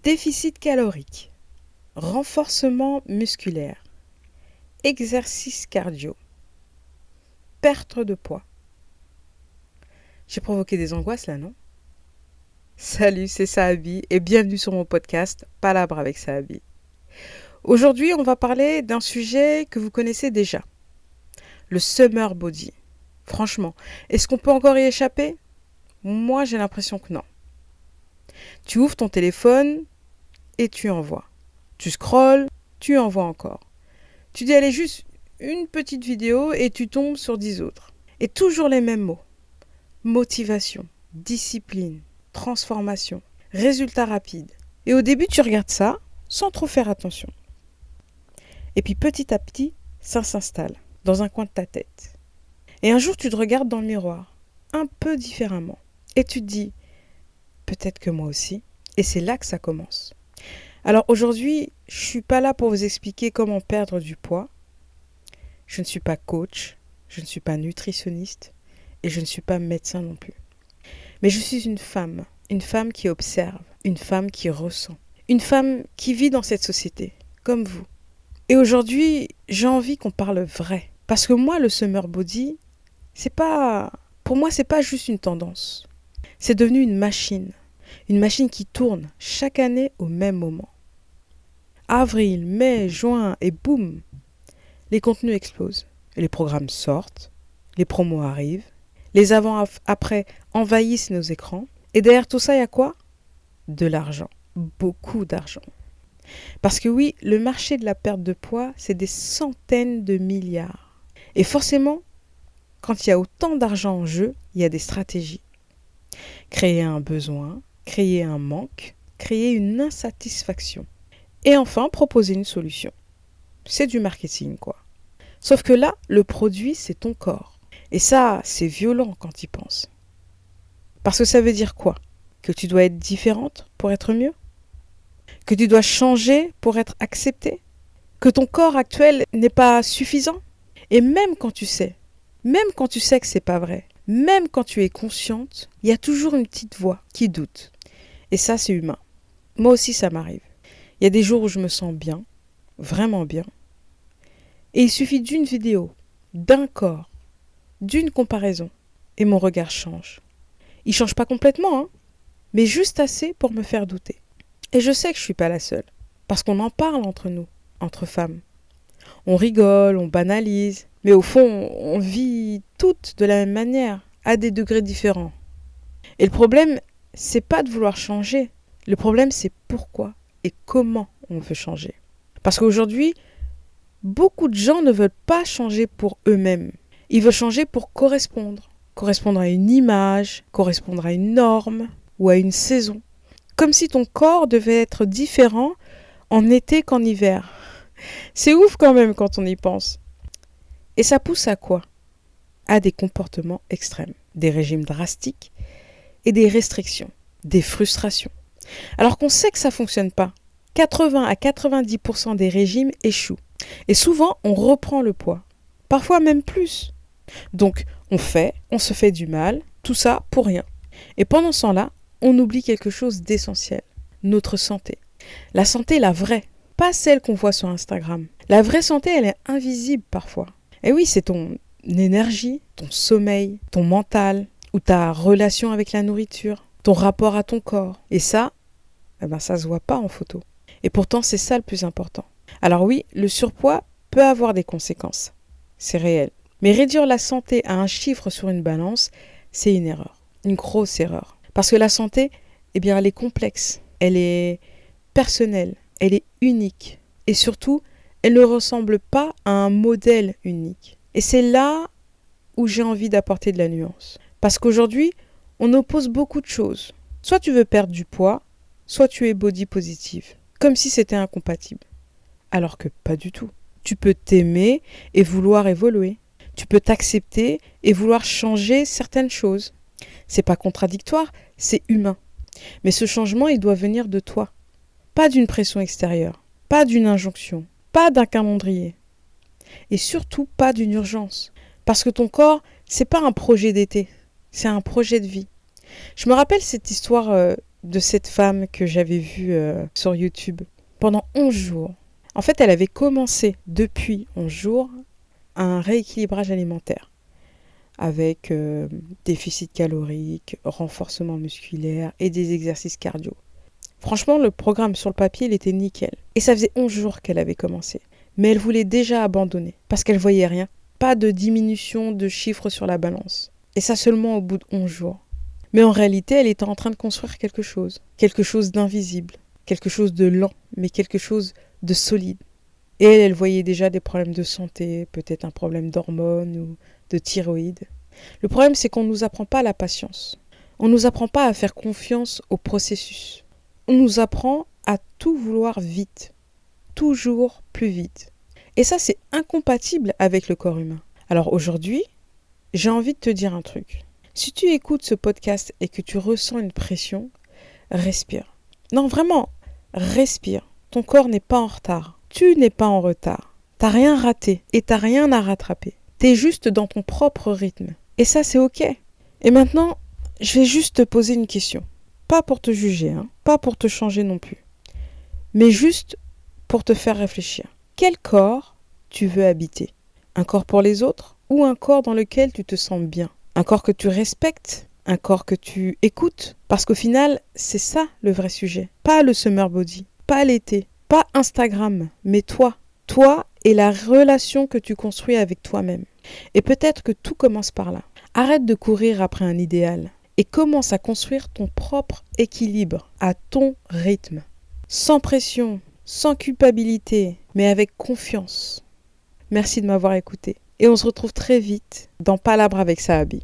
Déficit calorique, renforcement musculaire, exercice cardio, perte de poids. J'ai provoqué des angoisses là, non? Salut, c'est Sahabi et bienvenue sur mon podcast Palabres avec Sahabi. Aujourd'hui, on va parler d'un sujet que vous connaissez déjà, le summer body. Franchement, est-ce qu'on peut encore y échapper? Moi, j'ai l'impression que non. Tu ouvres ton téléphone et tu envoies. Tu scrolles, tu envoies encore. Tu dis allez, juste une petite vidéo et tu tombes sur 10 autres. Et toujours les mêmes mots. Motivation, discipline, transformation, résultat rapide. Et au début, tu regardes ça sans trop faire attention. Et puis petit à petit, ça s'installe dans un coin de ta tête. Et un jour, tu te regardes dans le miroir, un peu différemment. Et tu te dis, peut-être que moi aussi. Et c'est là que ça commence. Alors aujourd'hui, je ne suis pas là pour vous expliquer comment perdre du poids. Je ne suis pas coach, je ne suis pas nutritionniste et je ne suis pas médecin non plus. Mais je suis une femme qui observe, une femme qui ressent, une femme qui vit dans cette société, comme vous. Et aujourd'hui, j'ai envie qu'on parle vrai. Parce que moi, le summer body, pour moi, c'est pas juste une tendance. C'est devenu une machine qui tourne chaque année au même moment. Avril, mai, juin et boum, les contenus explosent. Et les programmes sortent, les promos arrivent, les avant-après envahissent nos écrans. Et derrière tout ça, il y a quoi? De l'argent. Beaucoup d'argent. Parce que oui, le marché de la perte de poids, c'est des centaines de milliards. Et forcément, quand il y a autant d'argent en jeu, il y a des stratégies. Créer un besoin, créer un manque, créer une insatisfaction. Et enfin, proposer une solution. C'est du marketing, quoi. Sauf que là, le produit, c'est ton corps. Et ça, c'est violent quand tu y penses. Parce que ça veut dire quoi? Que tu dois être différente pour être mieux? Que tu dois changer pour être acceptée? Que ton corps actuel n'est pas suffisant? Et même quand tu sais que c'est pas vrai, même quand tu es consciente, il y a toujours une petite voix qui doute. Et ça, c'est humain. Moi aussi, ça m'arrive. Il y a des jours où je me sens bien, vraiment bien. Et il suffit d'une vidéo, d'un corps, d'une comparaison, et mon regard change. Il change pas complètement, hein, mais juste assez pour me faire douter. Et je sais que je suis pas la seule, parce qu'on en parle entre nous, entre femmes. On rigole, on banalise, mais au fond, on vit toutes de la même manière, à des degrés différents. Et le problème, c'est pas de vouloir changer. Le problème, c'est pourquoi et comment on veut changer. Parce qu'aujourd'hui, beaucoup de gens ne veulent pas changer pour eux-mêmes. Ils veulent changer pour correspondre. Correspondre à une image, correspondre à une norme ou à une saison. Comme si ton corps devait être différent en été qu'en hiver. C'est ouf quand même quand on y pense. Et ça pousse à quoi? À des comportements extrêmes, des régimes drastiques et des restrictions, des frustrations. Alors qu'on sait que ça ne fonctionne pas. 80 à 90% des régimes échouent. Et souvent, on reprend le poids. Parfois même plus. Donc, on se fait du mal, tout ça pour rien. Et pendant ce temps-là, on oublie quelque chose d'essentiel. Notre santé. La santé, la vraie. Pas celle qu'on voit sur Instagram. La vraie santé, elle est invisible parfois. Et oui, c'est ton énergie, ton sommeil, ton mental, ou ta relation avec la nourriture, ton rapport à ton corps. Et ça, ça se voit pas en photo. Et pourtant, c'est ça le plus important. Alors oui, le surpoids peut avoir des conséquences. C'est réel. Mais réduire la santé à un chiffre sur une balance, c'est une erreur. Une grosse erreur. Parce que la santé, elle est complexe. Elle est personnelle. Elle est unique. Et surtout, elle ne ressemble pas à un modèle unique. Et c'est là où j'ai envie d'apporter de la nuance. Parce qu'aujourd'hui, on oppose beaucoup de choses. Soit tu veux perdre du poids, soit tu es body positive. Comme si c'était incompatible. Alors que pas du tout. Tu peux t'aimer et vouloir évoluer. Tu peux t'accepter et vouloir changer certaines choses. C'est pas contradictoire, c'est humain. Mais ce changement, il doit venir de toi. Pas d'une pression extérieure, pas d'une injonction, pas d'un calendrier. Et surtout pas d'une urgence. Parce que ton corps, c'est pas un projet d'été, c'est un projet de vie. Je me rappelle cette histoire de cette femme que j'avais vue sur YouTube pendant 11 jours. En fait, elle avait commencé depuis 11 jours un rééquilibrage alimentaire avec déficit calorique, renforcement musculaire et des exercices cardio. Franchement, le programme sur le papier, il était nickel. Et ça faisait 11 jours qu'elle avait commencé. Mais elle voulait déjà abandonner parce qu'elle voyait rien. Pas de diminution de chiffres sur la balance. Et ça seulement au bout de 11 jours. Mais en réalité, elle était en train de construire quelque chose. Quelque chose d'invisible. Quelque chose de lent, mais quelque chose de solide. Et elle voyait déjà des problèmes de santé, peut-être un problème d'hormones ou de thyroïde. Le problème, c'est qu'on ne nous apprend pas la patience. On ne nous apprend pas à faire confiance au processus. On nous apprend à tout vouloir vite. Toujours plus vite. Et ça, c'est incompatible avec le corps humain. Alors aujourd'hui, j'ai envie de te dire un truc. Si tu écoutes ce podcast et que tu ressens une pression, respire. Non, vraiment, respire. Ton corps n'est pas en retard. Tu n'es pas en retard. T'as rien raté et t'as rien à rattraper. T'es juste dans ton propre rythme. Et ça, c'est ok. Et maintenant, je vais juste te poser une question. Pas pour te juger, pas pour te changer non plus. Mais juste pour te faire réfléchir. Quel corps tu veux habiter? Un corps pour les autres ou un corps dans lequel tu te sens bien? Un corps que tu respectes? Un corps que tu écoutes? Parce qu'au final, c'est ça le vrai sujet. Pas le summer body, pas l'été, pas Instagram, mais toi. Toi et la relation que tu construis avec toi-même. Et peut-être que tout commence par là. Arrête de courir après un idéal et commence à construire ton propre équilibre à ton rythme. Sans pression, sans culpabilité, mais avec confiance. Merci de m'avoir écouté. Et on se retrouve très vite dans Palabre avec Sahabi.